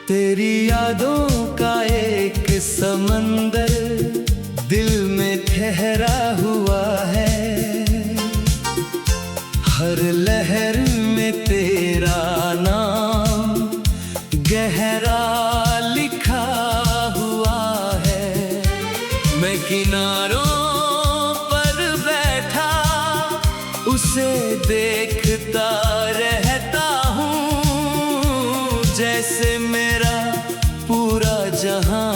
तेरी यादों का एक समंदर दिल में ठहरा हुआ है। हर लहर में तेरा नाम गहरा लिखा हुआ है। मैं किनारों पर बैठा उसे देखता रहता हूँ, जैसे मेरा पूरा जहां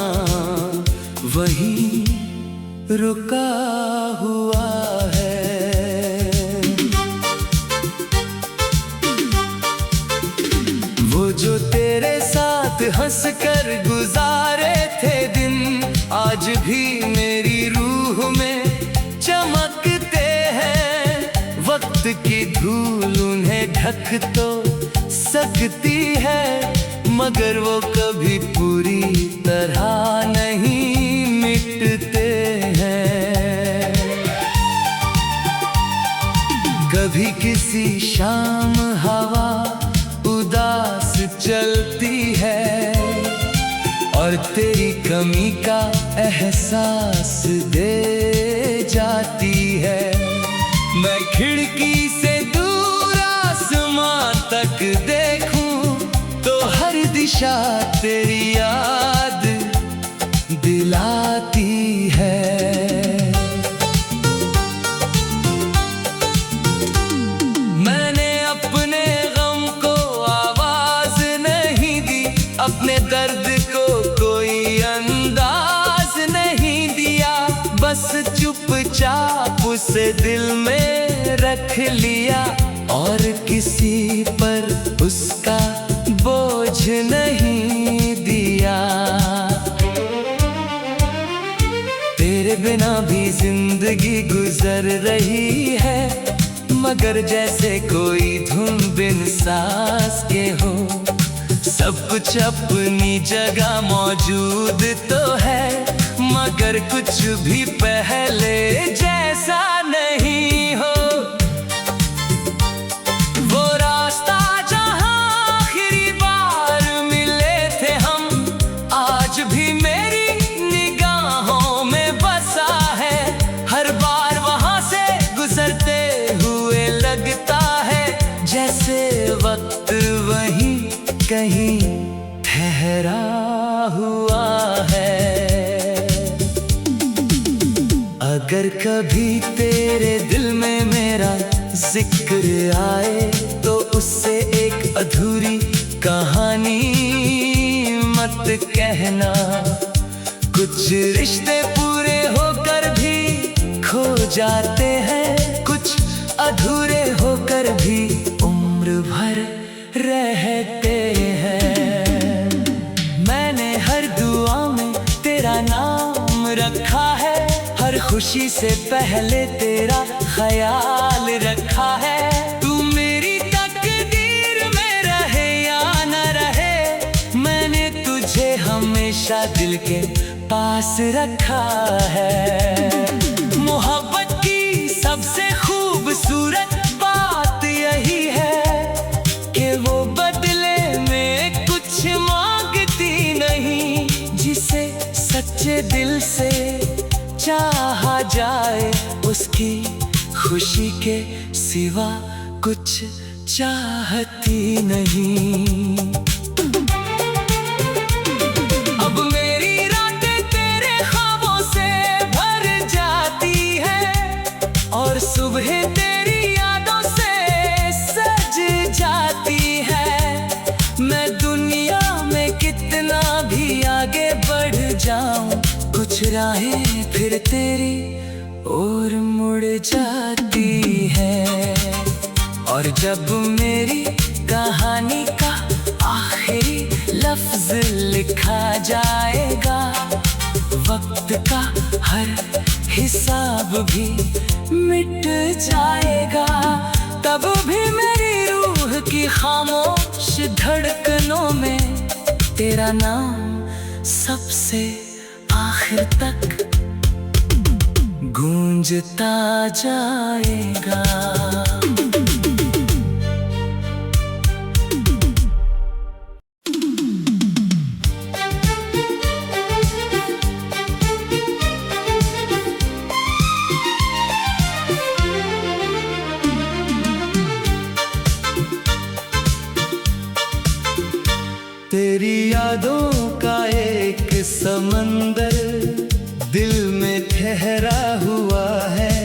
वहीं रुका हुआ है। वो जो तेरे साथ हंसकर गुजारे थे दिन, आज भी मेरी रूह में चमकते हैं। वक्त की धूल उन्हें ढक तो सकती है, मगर वो कभी पूरी तरह नहीं मिटते हैं। कभी किसी शाम हवा उदास चलती है और तेरी कमी का एहसास दे जाती है। मैं खिड़की से दूर आसमां तक देखूं तो हर दिशा तेरी याद दिलाती है। मैंने अपने गम को आवाज नहीं दी, अपने दर्द को कोई अंदाज नहीं दिया, बस चुपचाप उसे दिल में रख लिया और किसी पर उसका बोझ नहीं दिया। तेरे बिना भी जिंदगी गुजर रही है, मगर जैसे कोई धुन बिन सांस के हो। सब कुछ अपनी जगह मौजूद तो है, मगर कुछ भी पहले जैसा नहीं हो। वो रास्ता जहां आखिरी बार मिले थे हम, आज भी मेरी निगाहों में बसा है। हर बार वहां से गुजरते हुए लगता है जैसे वक्त वहीं कहीं ठहरा हुआ है। अगर कभी तेरे दिल में मेरा जिक्र आए तो उससे एक अधूरी कहानी मत कहना। कुछ रिश्ते पूरे होकर भी खो जाते हैं, कुछ अधूरे होकर भी उम्र भर रहते हैं। मैंने हर दुआ में तेरा नाम रखा है, हर खुशी से पहले तेरा ख्याल रखा है। तू मेरी तकदीर में रहे या न रहे, मैंने तुझे हमेशा दिल के पास रखा है। मोहब्बत की सबसे खूबसूरत बात यही है कि वो बदले में कुछ मांगती नहीं। जिसे सच्चे दिल से चाहा जाए, उसकी खुशी के सिवा कुछ चाहती नहीं। अब मेरी रातें तेरे ख्वाबों से भर जाती है और सुबह तेरी यादों से सज जाती है। मैं दुनिया में कितना भी आगे बढ़ जाऊं, कुछ राहें फिर तेरी ओर मुड़ जाती है। और जब मेरी कहानी का आखिरी लफ्ज लिखा जाएगा, वक्त का हर हिसाब भी मिट जाएगा, तब भी मेरी रूह की खामोश धड़कनों में तेरा नाम सबसे आखिर तक गूंजता जाएगा। तेरी यादों का एक समंदर दिल में ठहरा हुआ है।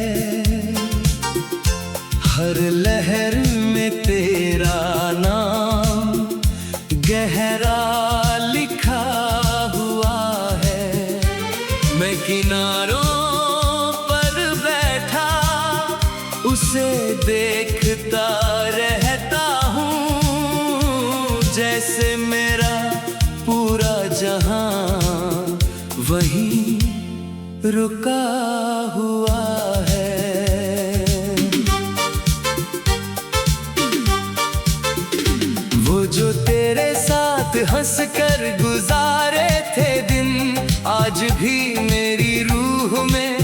हर लहर में तेरा नाम गहरा लिखा हुआ है। मैं किनारों पर बैठा उसे देखता रहता हूँ, जैसे मेरा पूरा जहां वहीं रुका हुआ है। वो जो तेरे साथ हंसकर गुजारे थे दिन, आज भी मेरी रूह में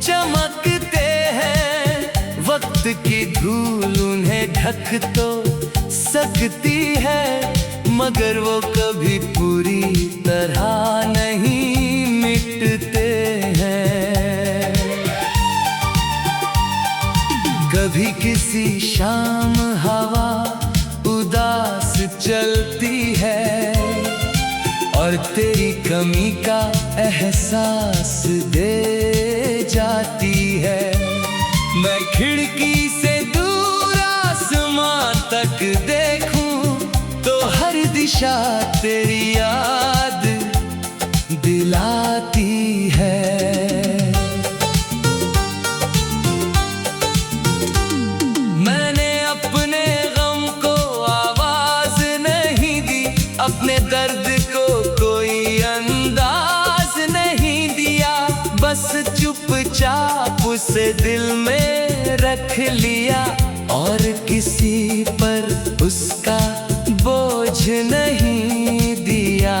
चमकते हैं। वक्त की धूल उन्हें ढक तो सकती है, मगर वो कभी पूरी तरह नहीं मिटते हैं। कभी किसी शाम हवा उदास चलती है और तेरी कमी का एहसास दे जाती है। मैं खिड़की से दूर आसमान तक देखूं तो हर दिशा तेरी याद दिलाती है। मैंने अपने गम को आवाज नहीं दी, अपने दर्द को कोई अंदाज नहीं दिया, बस चुपचाप उसे दिल में रख लिया और किसी पर उसका बोझ नहीं दिया।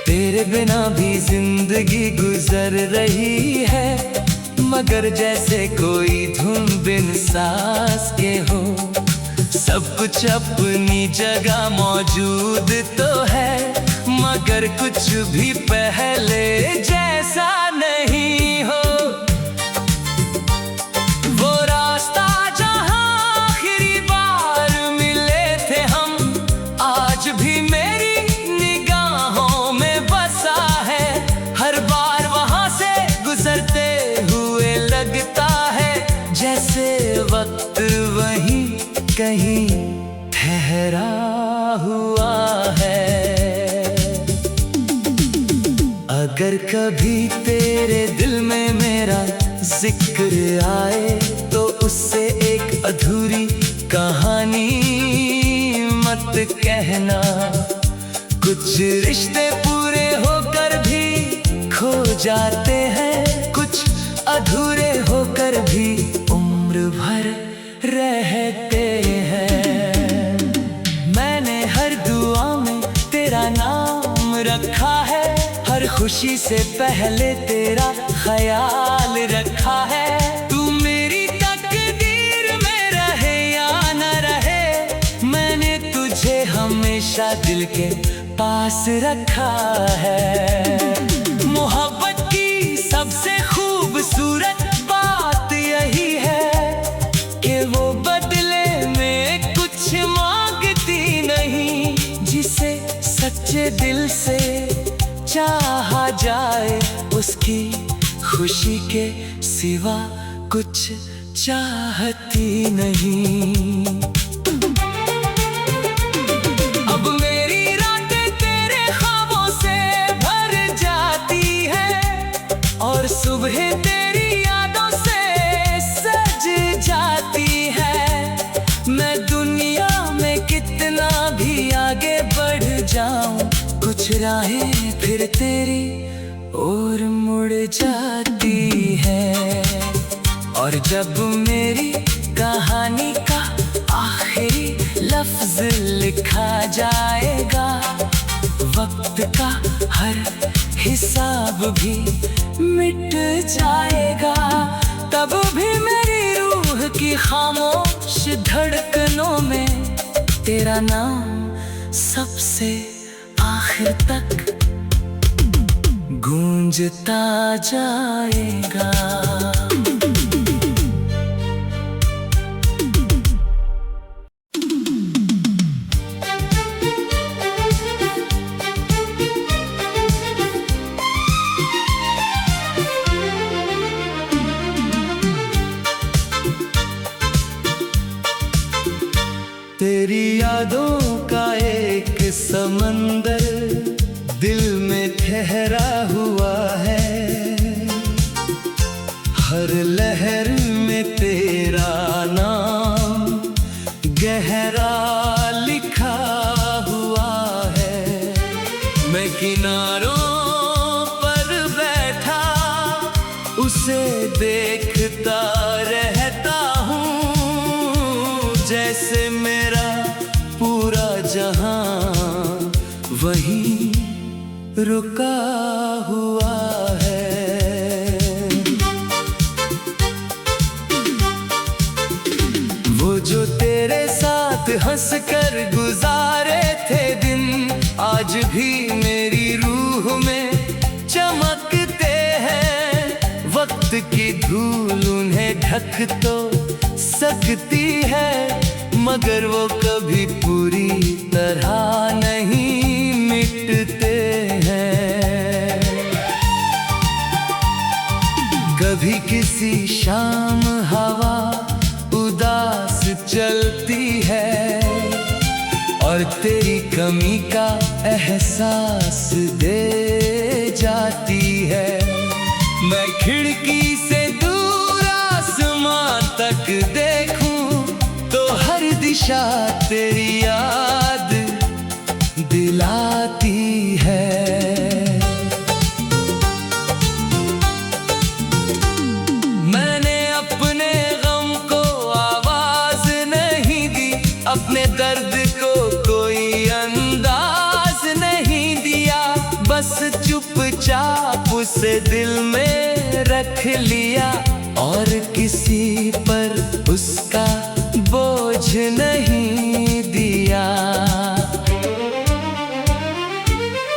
तेरे बिना भी जिंदगी गुजर रही है, मगर जैसे कोई धुन बिन सांस के हो। सब कुछ अपनी जगह मौजूद तो है, मगर कुछ भी पहले जैसा नहीं हो। वो रास्ता जहां आखिरी बार मिले थे हम, आज भी मेरी निगाहों में बसा है। हर बार वहां से गुजरते हुए लगता है जैसे वक्त वहीं कहीं ठहरा हुआ है। अगर कभी तेरे दिल में मेरा जिक्र आए तो उससे एक अधूरी कहानी मत कहना। कुछ रिश्ते पूरे होकर भी खो जाते हैं, कुछ अधूरे होकर भी उम्र भर रहते हैं। मैंने हर दुआ में तेरा नाम रखा है, हर खुशी से पहले तेरा ख्याल रखा है। तू मेरी तकदीर में रहे या न रहे, मैंने तुझे हमेशा दिल के पास रखा है। मोहब्बत की सबसे खूबसूरत बात यही है कि वो बदले में कुछ मांगती नहीं। जिसे सच्चे दिल से चाहा जाए, उसकी खुशी के सिवा कुछ चाहती नहीं। अब मेरी रातें तेरे ख्वाबों से भर जाती है और सुबह तेरी यादों से सज जाती है। मैं दुनिया में कितना भी आगे बढ़ जाऊं, कुछ राहें फिर तेरी ओर मुड़ जाती है। और जब मेरी कहानी का आखिरी लफ्ज लिखा जाएगा, वक्त का हर हिसाब भी मिट जाएगा, तब भी मेरी रूह की खामोश धड़कनों में तेरा नाम सबसे आखिर तक गूंजता जाएगा। समंदर दिल में ठहरा हुआ है। हर लहर में तेरा नाम गहरा लिखा हुआ है। मैं किनारों पर बैठा उसे देखता रहता हूँ, जैसे मेरा पूरा जहां वहीं रुका हुआ है। वो जो तेरे साथ हंस कर गुजारे थे दिन, आज भी मेरी रूह में चमकते हैं। वक्त की धूल उन्हें ढक तो सकती है, मगर वो कभी पूरी तरह नहीं मिटते हैं। कभी किसी शाम हवा उदास चलती है और तेरी कमी का एहसास दे जाती है। मैं खिड़की से दूर आसमान तक देखूं तो हर दिशा तेरी याद दिलाती है। मैंने अपने गम को आवाज नहीं दी, अपने दर्द को कोई अंदाज नहीं दिया। बस चुपचाप उसे दिल में रख लिया और किसी पर उसका बोझ नहीं दिया।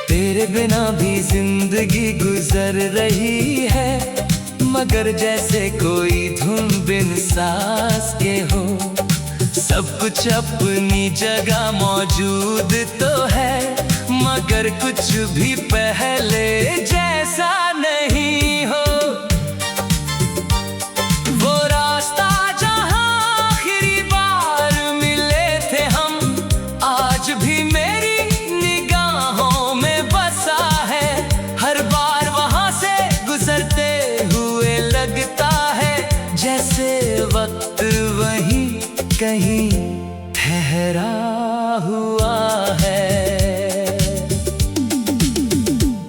तेरे बिना भी जिंदगी गुजर रही है, मगर जैसे कोई धुन बिन सांस के हो। सब कुछ अपनी जगह मौजूद तो है, मगर कुछ भी पहले जैसा नहीं हो। जैसे वक्त वहीं कहीं ठहरा हुआ है।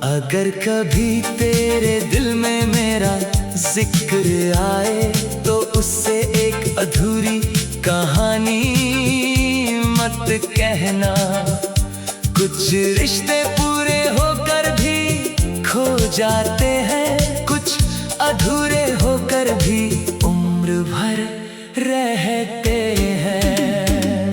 अगर कभी तेरे दिल में मेरा जिक्र आए तो उससे एक अधूरी कहानी मत कहना। कुछ रिश्ते पूरे होकर भी खो जाते हैं, कुछ अधूरे होकर भी उम्र भर रहते हैं।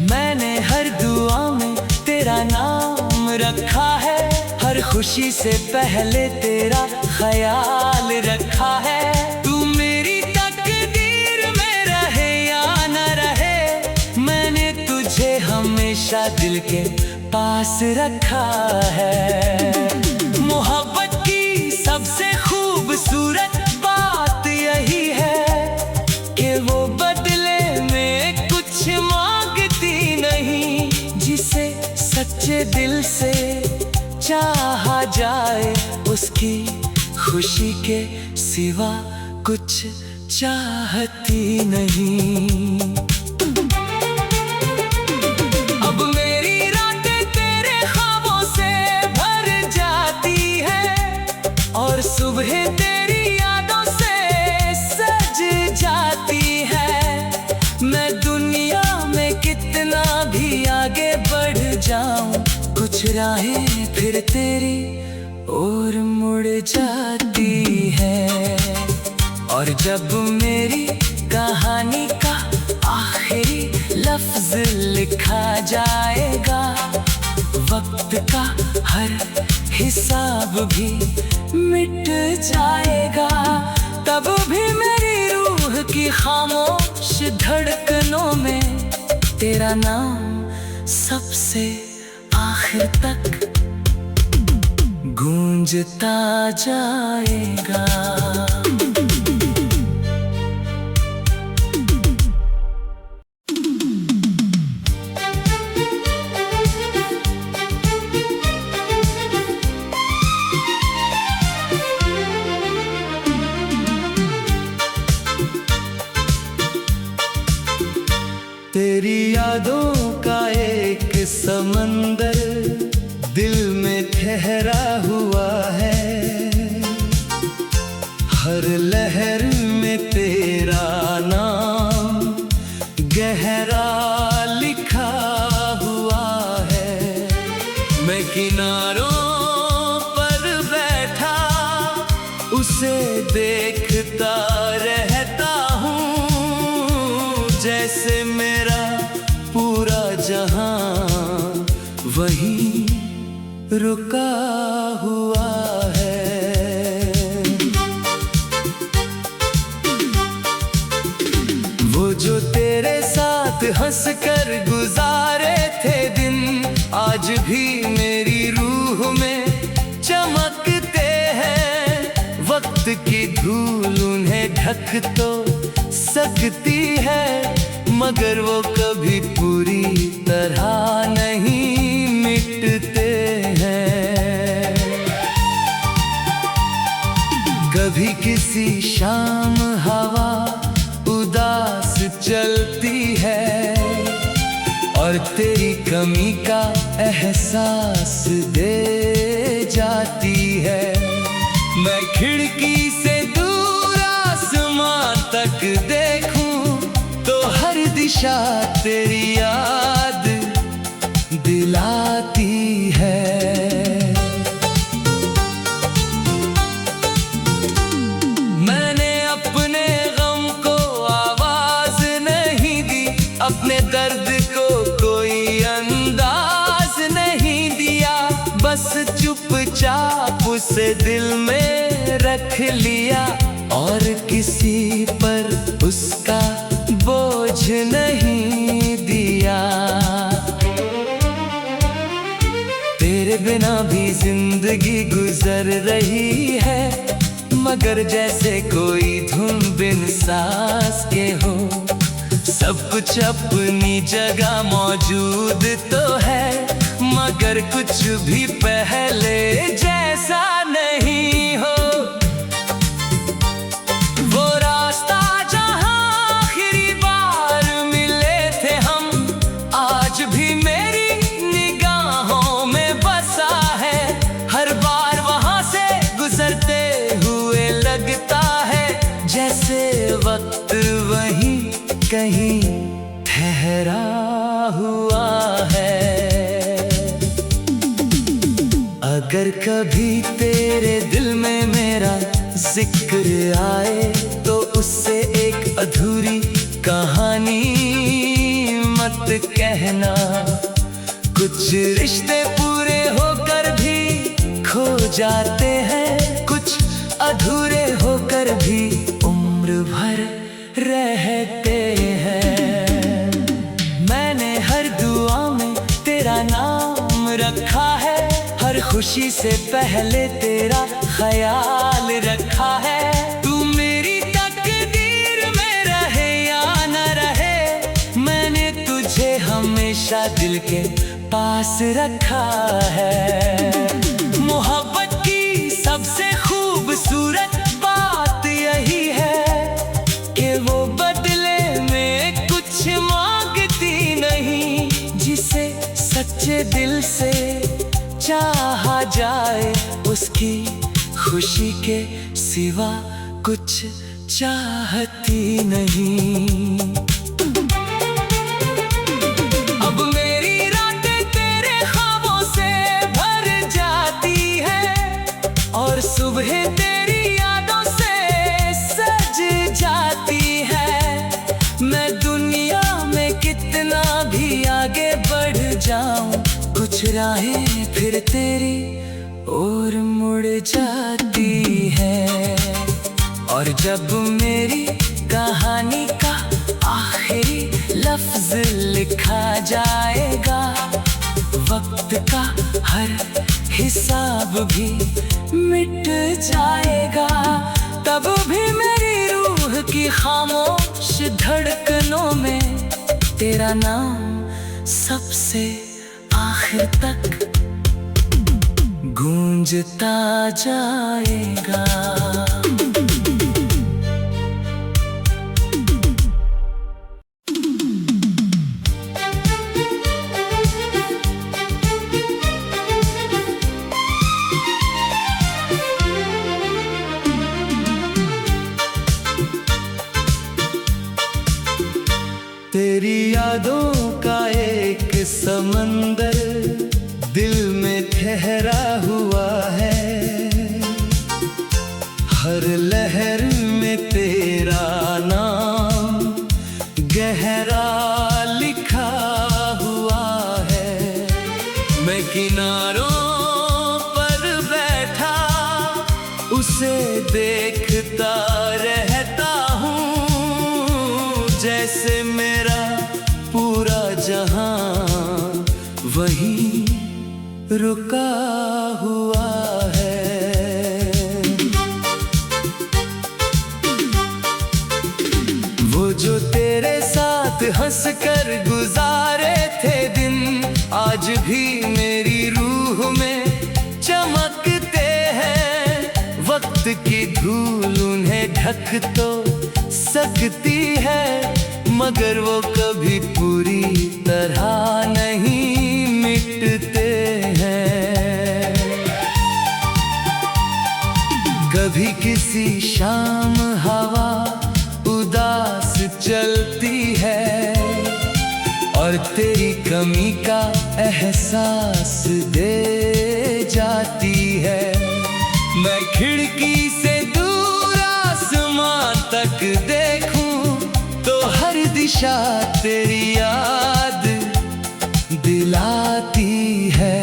मैंने हर दुआ में तेरा नाम रखा है, हर खुशी से पहले तेरा ख्याल रखा है। तू मेरी तकदीर में रहे या न रहे, मैंने तुझे हमेशा दिल के पास रखा है। मोहब्बत की सबसे खूबसूरत बात यही है कि वो बदले में कुछ मांगती नहीं। जिसे सच्चे दिल से चाहा जाए, उसकी खुशी के सिवा कुछ चाहती नहीं। अब मेरी रातें तेरे ख्वाबों से भर जाती है और सुबह तेरी यादों से सज जाती है। मैं दुनिया में कितना भी आगे बढ़ जाऊं, कुछ राहें फिर तेरी ओर मुड़ जाती है। और जब मेरी कहानी का आखिरी लफ्ज लिखा जाएगा, वक्त का हर हिसाब भी मिट जाएगा, तब भी मेरी रूह की खामोश धड़कनों में तेरा नाम सबसे आखिर तक गूंजता जाएगा। समंदर दिल में ठहरा हुआ है, हर लहर में तेरा नाम गहरा लिखा हुआ है। मैं किनारों पर बैठा उसे देखता रहता हूँ, जैसे मेरा पूरा जहां वहीं रुका हुआ है। वो जो तेरे साथ हंस कर गुजारे थे दिन, आज भी मेरी रूह में चमकते हैं। वक्त की धूल उन्हें ढक तो सकती है, मगर वो कभी पूरी तरह नहीं मिटते हैं। कभी किसी शाम हवा उदास चलती है और तेरी कमी का एहसास दे जाती है। मैं खिड़की से दूर आसमान तक देखूं तो हर दिशा तेरी याद दिलाती है। मैंने अपने गम को आवाज नहीं दी, अपने दर्द को कोई अंदाज नहीं दिया, बस चुपचाप उसे दिल में रख लिया और किसी पर उसका बोझ नहीं दिया। तेरे बिना भी जिंदगी गुजर रही है, मगर जैसे कोई धुन बिन सांस के हो। सब कुछ अपनी जगह मौजूद तो है, मगर कुछ भी पहले जैसा नहीं हो। वो रास्ता जहां आखिरी बार मिले थे हम, आज भी मेरी निगाहों में बसा है। हर बार वहां से गुजरते हुए लगता है जैसे वक्त वहीं कहीं ठहरा हुआ है। अगर कभी तेरे दिल में मेरा जिक्र आए तो उससे एक अधूरी कहानी मत कहना। कुछ रिश्ते पूरे होकर भी खो जाते हैं, कुछ अधूरे होकर भी उम्र भर रहते हैं। मैंने हर दुआ में तेरा नाम रखा है, हर खुशी से पहले तेरा ख्याल रखा है। तू मेरी तकदीर में रहे या न रहे, मैंने तुझे हमेशा दिल के पास रखा है। मोहब्बत की सबसे खूबसूरत बात यही है कि वो बदले में कुछ मांगती नहीं, जिसे सच्चे दिल से चाहा जाए उसकी खुशी के सिवा कुछ चाहती नहीं। अब मेरी रातें तेरे ख्वाबों से भर जाती है और सुबह तेरी यादों से सज जाती है। मैं दुनिया में कितना भी आगे बढ़ जाऊं, कुछ राहें फिर तेरी ओर मुड़ जाती है। और जब मेरी कहानी का आखिरी लफ्ज लिखा जाएगा, वक्त का हर हिसाब भी मिट जाएगा, तब भी मेरी रूह की खामोश धड़कनों में तेरा नाम सबसे आखिर तक गूंजता जाएगा। समंदर दिल में ठहरा हुआ है। हर लहर में तेरा नाम गहरा लिखा हुआ है। मैं किनारों पर बैठा उसे देखता रहता हूँ, जैसे मेरा पूरा जहां वहीं रुका हुआ है। वो जो तेरे साथ हंस कर गुजारे थे दिन, आज भी मेरी रूह में चमकते हैं। वक्त की धूल उन्हें ढक तो सकती है, मगर वो कभी पूरी तरह नहीं मिटते हैं। कभी किसी शाम हवा उदास चलती है और तेरी कमी का एहसास दे जाती है। मैं खिड़की से दूर आसमां तक देखूं तो हर दिशा तेरी याद दिलाती है।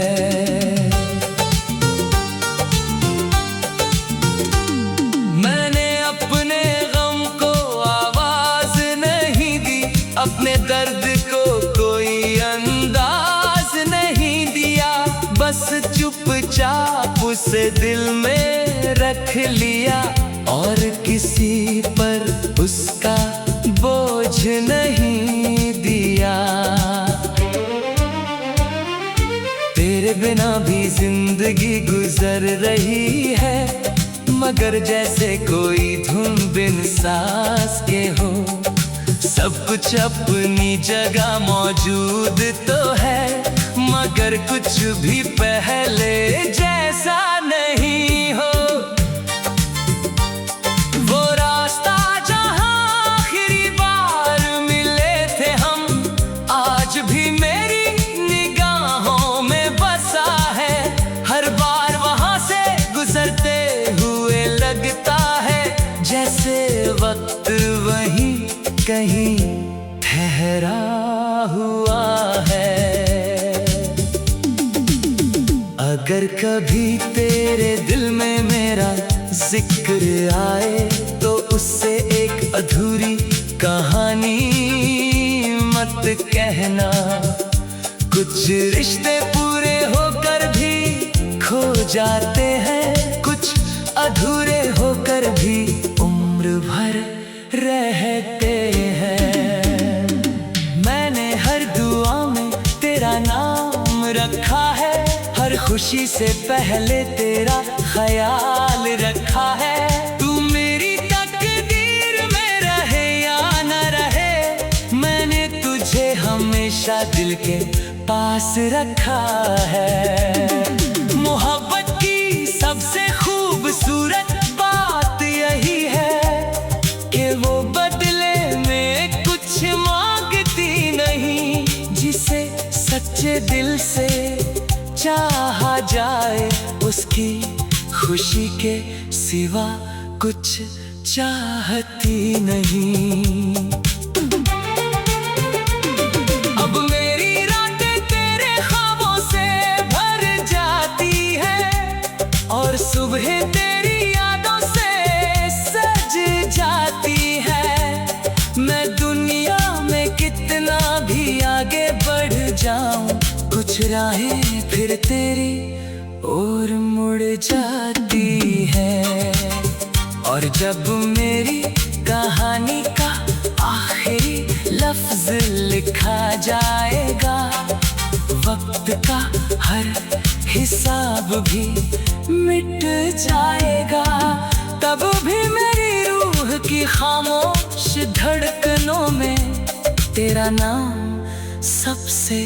मैंने अपने गम को आवाज नहीं दी, अपने दर्द को कोई अंदाज नहीं दिया, बस चुपचाप उसे दिल में रख लिया और किसी पर उसका बोझ नहीं दिया। तेरे बिना भी जिंदगी गुजर रही है, मगर जैसे कोई धुन बिन सांस के हो। सब कुछ अपनी जगह मौजूद तो है, मगर कुछ भी पहले जैसा नहीं हो। वो रास्ता जहां आखिरी बार मिले थे हम, आज भी मेरी निगाहों में बसा है। हर बार वहां से गुजरते हुए लगता है जैसे वक्त वहीं कहीं ठहरा हुआ है। अगर कभी तेरे दिल में मेरा जिक्र आए तो उससे एक अधूरी कहानी मत कहना। कुछ रिश्ते पूरे होकर भी खो जाते हैं, कुछ अधूरे होकर भी उम्र भर रहते हैं। मैंने हर दुआ में तेरा नाम रखा है, हर खुशी से पहले तेरा ख्याल रखा है। तू मेरी तकदीर में रहे या न रहे, मैंने तुझे हमेशा दिल के पास रखा है। मोहब्बत की सबसे खूबसूरत बात यही है कि वो बदले में कुछ मांगती नहीं, जिसे सच्चे दिल से चाहा जाए उसकी खुशी के सिवा कुछ चाहती नहीं। अब मेरी रातें तेरे ख्वाबों से भर जाती है और सुबह तेरी यादों से सज जाती है। मैं दुनिया में कितना भी आगे बढ़ जाऊं, कुछ राहें फिर तेरी ओर मुड़ जाती है। और जब मेरी कहानी का आखिरी लफ्ज लिखा जाएगा, वक्त का हर हिसाब भी मिट जाएगा, तब भी मेरी रूह की खामोश धड़कनों में तेरा नाम सबसे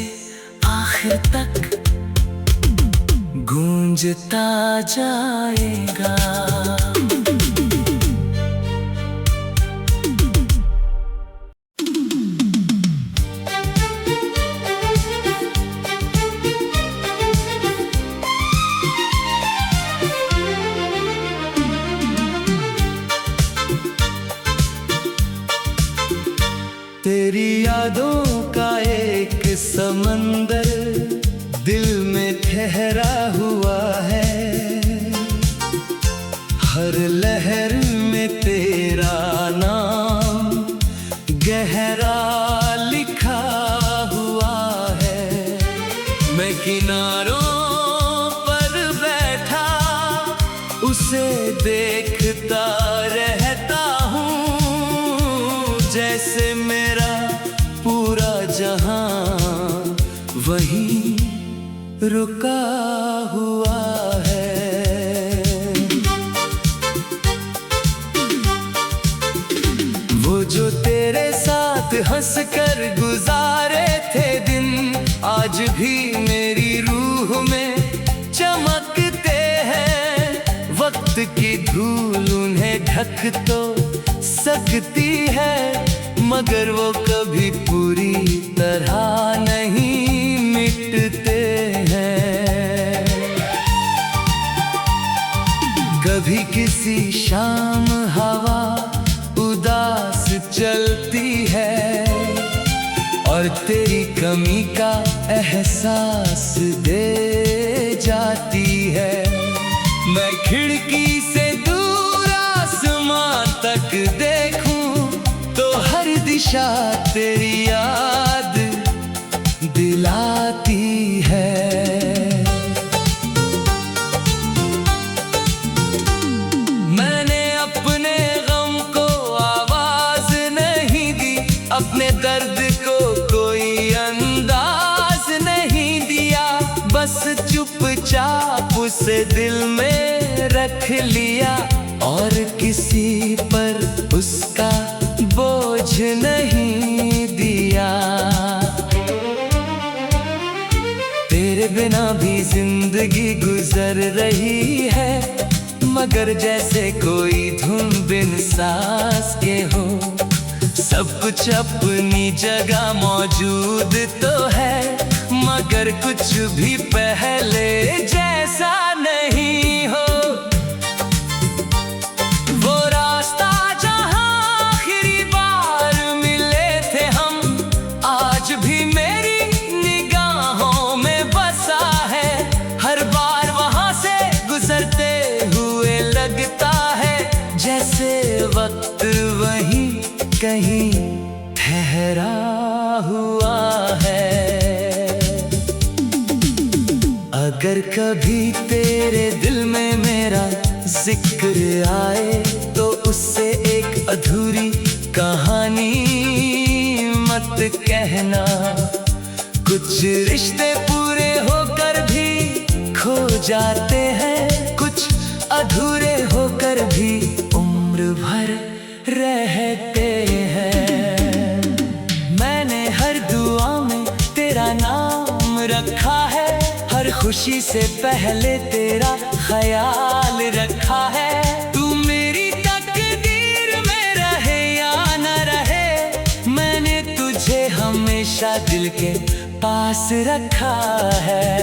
आखिर तक गूंजता जाएगा। ठहरा हुआ है, हर लहर में तेरा नाम गहरा लिखा हुआ है। मैं किनारों पर बैठा उसे देखता रहता हूँ, जैसे मेरा पूरा जहां वहीं रुका हुआ है। वो जो तेरे साथ हंस कर गुजारे थे दिन, आज भी मेरी रूह में चमकते हैं। वक्त की धूल उन्हें ढक तो सकती है, मगर वो कभी पूरी तरह नहीं मिटते हैं। कभी किसी शाम हवा उदास चलती है और तेरी कमी का एहसास दे जाती है। मैं खिड़की से दूर आसमान तक देखूं तो हर दिशा तेरी याद दिलाती है। मैंने अपने गम को आवाज नहीं दी, अपने दर्द को कोई अंदाज नहीं दिया, बस चुपचाप उसे दिल में रख लिया और किसी पर उसका बोझ नहीं दिया। तेरे बिना भी जिंदगी गुजर रही है, मगर जैसे कोई धुन बिन सांस के हो। सब कुछ अपनी जगह मौजूद तो है, मगर कुछ भी पहले जैसा नहीं हो। वो रास्ता जहां आखिरी बार मिले थे हम, आज भी मेरी निगाहों में बसा है। हर बार वहां से गुजरते हुए लगता है, जैसे वक्त वहीं कहीं ठहरा हुआ है। अगर कभी तेरे दिल में मेरा जिक्र आए तो उससे एक अधूरी कहानी मत कहना। कुछ रिश्ते पूरे होकर भी खो जाते हैं, कुछ अधूरे होकर भी उम्र भर रहते हैं। मैंने हर दुआ में तेरा नाम रखा है, हर खुशी से पहले तेरा ख्याल रखा है। तू मेरी तकदीर में रहे या न रहे, मैंने तुझे हमेशा दिल के पास रखा है।